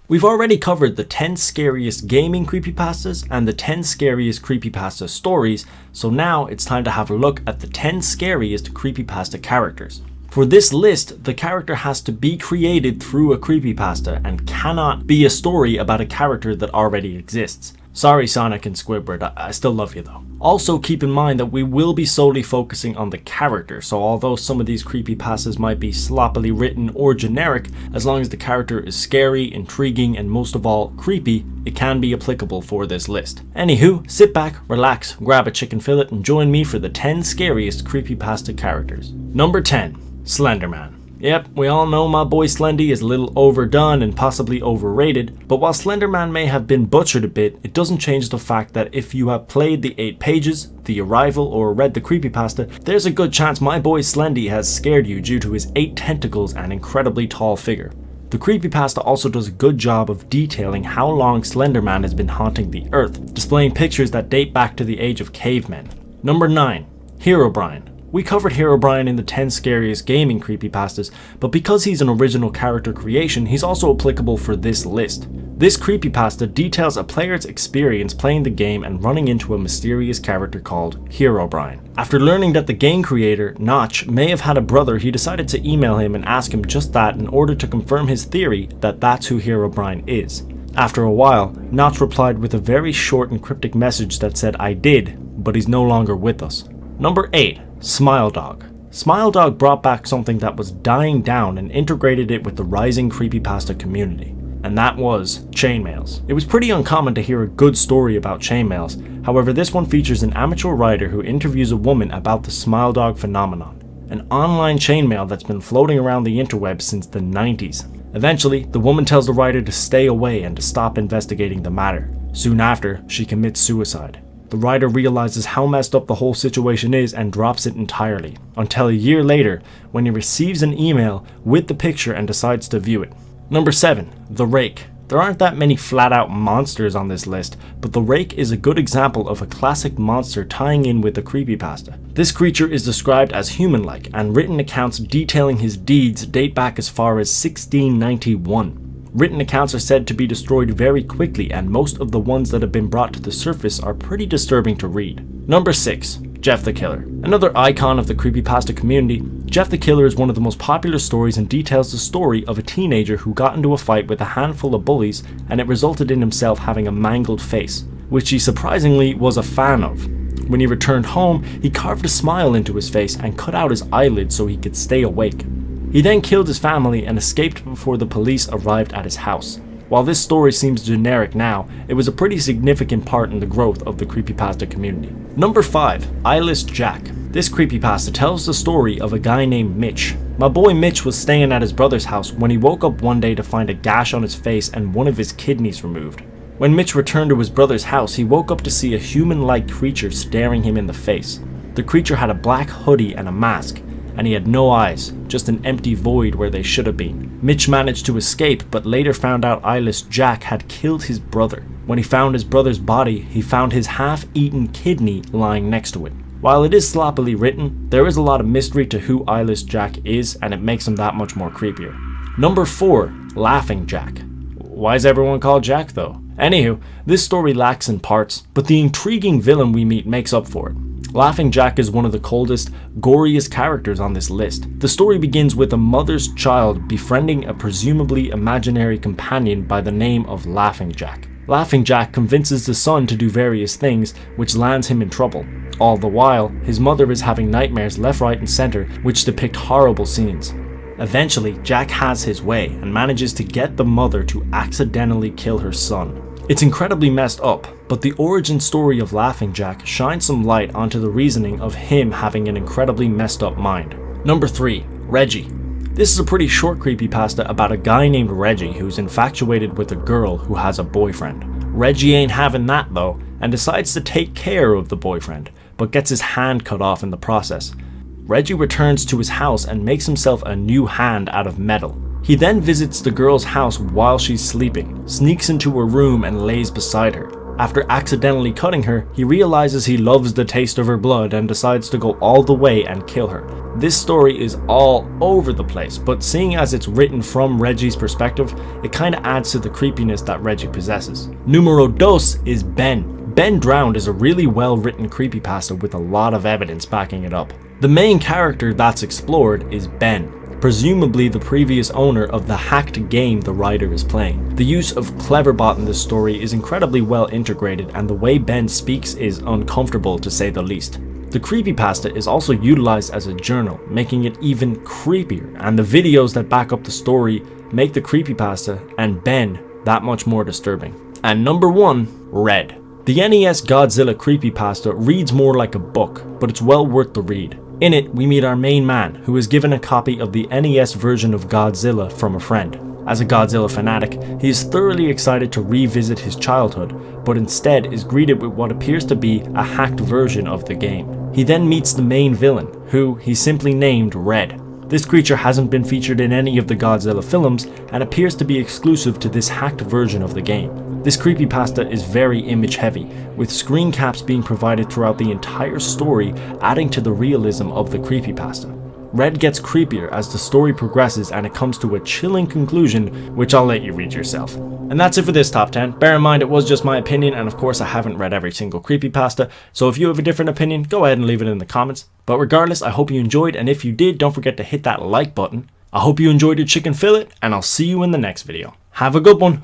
We've already covered the 10 scariest gaming creepypastas and the 10 scariest creepypasta stories, so now it's time to have a look at the 10 scariest creepypasta characters. For this list, the character has to be created through a creepypasta and cannot be a story about a character that already exists. Sorry Sonic and Squidward, I still love you though. Also keep in mind that we will be solely focusing on the character, so although some of these creepypastas might be sloppily written or generic, as long as the character is scary, intriguing, and most of all, creepy, it can be applicable for this list. Anywho, sit back, relax, grab a chicken fillet, and join me for the 10 scariest creepypasta characters. Number 10. Slenderman. Yep, we all know my boy Slendy is a little overdone and possibly overrated, but while Slenderman may have been butchered a bit, it doesn't change the fact that if you have played the 8 pages, the arrival, or read the creepypasta, there's a good chance my boy Slendy has scared you due to his 8 tentacles and incredibly tall figure. The creepypasta also does a good job of detailing how long Slenderman has been haunting the earth, displaying pictures that date back to the age of cavemen. Number 9. Herobrine. We covered Herobrine in the 10 scariest gaming creepypastas, but because he's an original character creation, he's also applicable for this list. This creepypasta details a player's experience playing the game and running into a mysterious character called Herobrine. After learning that the game creator, Notch, may have had a brother, he decided to email him and ask him just that in order to confirm his theory that that's who Herobrine is. After a while, Notch replied with a very short and cryptic message that said, "I did, but he's no longer with us." Number 8. Smile Dog. Smile Dog brought back something that was dying down and integrated it with the rising creepypasta community, and that was chainmails. It was pretty uncommon to hear a good story about chainmails, however this one features an amateur writer who interviews a woman about the Smile Dog phenomenon, an online chainmail that's been floating around the interwebs since the 90s. Eventually, the woman tells the writer to stay away and to stop investigating the matter. Soon after, she commits suicide. The writer realizes how messed up the whole situation is and drops it entirely, until a year later when he receives an email with the picture and decides to view it. Number 7. The Rake. There aren't that many flat out monsters on this list, but the Rake is a good example of a classic monster tying in with the creepypasta. This creature is described as human-like, and written accounts detailing his deeds date back as far as 1691. Written accounts are said to be destroyed very quickly, and most of the ones that have been brought to the surface are pretty disturbing to read. Number 6. Jeff the Killer. Another icon of the creepypasta community, Jeff the Killer is one of the most popular stories and details the story of a teenager who got into a fight with a handful of bullies and it resulted in himself having a mangled face, which he surprisingly was a fan of. When he returned home, he carved a smile into his face and cut out his eyelids so he could stay awake. He then killed his family and escaped before the police arrived at his house. While this story seems generic now, it was a pretty significant part in the growth of the creepypasta community. Number 5. Eyeless Jack. This creepypasta tells the story of a guy named Mitch. My boy Mitch was staying at his brother's house when he woke up one day to find a gash on his face and one of his kidneys removed. When Mitch returned to his brother's house, he woke up to see a human-like creature staring him in the face. The creature had a black hoodie and a mask, and he had no eyes, just an empty void where they should have been. Mitch managed to escape, but later found out Eyeless Jack had killed his brother. When he found his brother's body, he found his half-eaten kidney lying next to it. While it is sloppily written, there is a lot of mystery to who Eyeless Jack is, and it makes him that much more creepier. Number 4. Laughing Jack. Why is everyone called Jack though? Anywho, this story lacks in parts, but the intriguing villain we meet makes up for it. Laughing Jack is one of the coldest, goriest characters on this list. The story begins with a mother's child befriending a presumably imaginary companion by the name of Laughing Jack. Laughing Jack convinces the son to do various things, which lands him in trouble. All the while, his mother is having nightmares left, right, and center, which depict horrible scenes. Eventually, Jack has his way and manages to get the mother to accidentally kill her son. It's incredibly messed up, but the origin story of Laughing Jack shines some light onto the reasoning of him having an incredibly messed up mind. Number 3. Reggie. This is a pretty short creepypasta about a guy named Reggie who's infatuated with a girl who has a boyfriend. Reggie ain't having that though, and decides to take care of the boyfriend, but gets his hand cut off in the process. Reggie returns to his house and makes himself a new hand out of metal. He then visits the girl's house while she's sleeping, sneaks into her room and lays beside her. After accidentally cutting her, he realizes he loves the taste of her blood and decides to go all the way and kill her. This story is all over the place, but seeing as it's written from Reggie's perspective, it kinda adds to the creepiness that Reggie possesses. Numero dos is Ben. Ben Drowned is a really well written creepypasta with a lot of evidence backing it up. The main character that's explored is Ben, presumably the previous owner of the hacked game the writer is playing. The use of Cleverbot in this story is incredibly well integrated, and the way Ben speaks is uncomfortable to say the least. The creepypasta is also utilized as a journal, making it even creepier, and the videos that back up the story make the creepypasta and Ben that much more disturbing. And number 1, Red. The NES Godzilla creepypasta reads more like a book, but it's well worth the read. In it, we meet our main man, who is given a copy of the NES version of Godzilla from a friend. As a Godzilla fanatic, he is thoroughly excited to revisit his childhood, but instead is greeted with what appears to be a hacked version of the game. He then meets the main villain, who he simply named Red. This creature hasn't been featured in any of the Godzilla films and appears to be exclusive to this hacked version of the game. This creepypasta is very image heavy, with screen caps being provided throughout the entire story, adding to the realism of the creepypasta. Red gets creepier as the story progresses and it comes to a chilling conclusion, which I'll let you read yourself. And that's it for this top 10. Bear in mind it was just my opinion, and of course I haven't read every single creepypasta, so if you have a different opinion, go ahead and leave it in the comments. But regardless, I hope you enjoyed, and if you did, don't forget to hit that like button. I hope you enjoyed your chicken fillet, and I'll see you in the next video. Have a good one.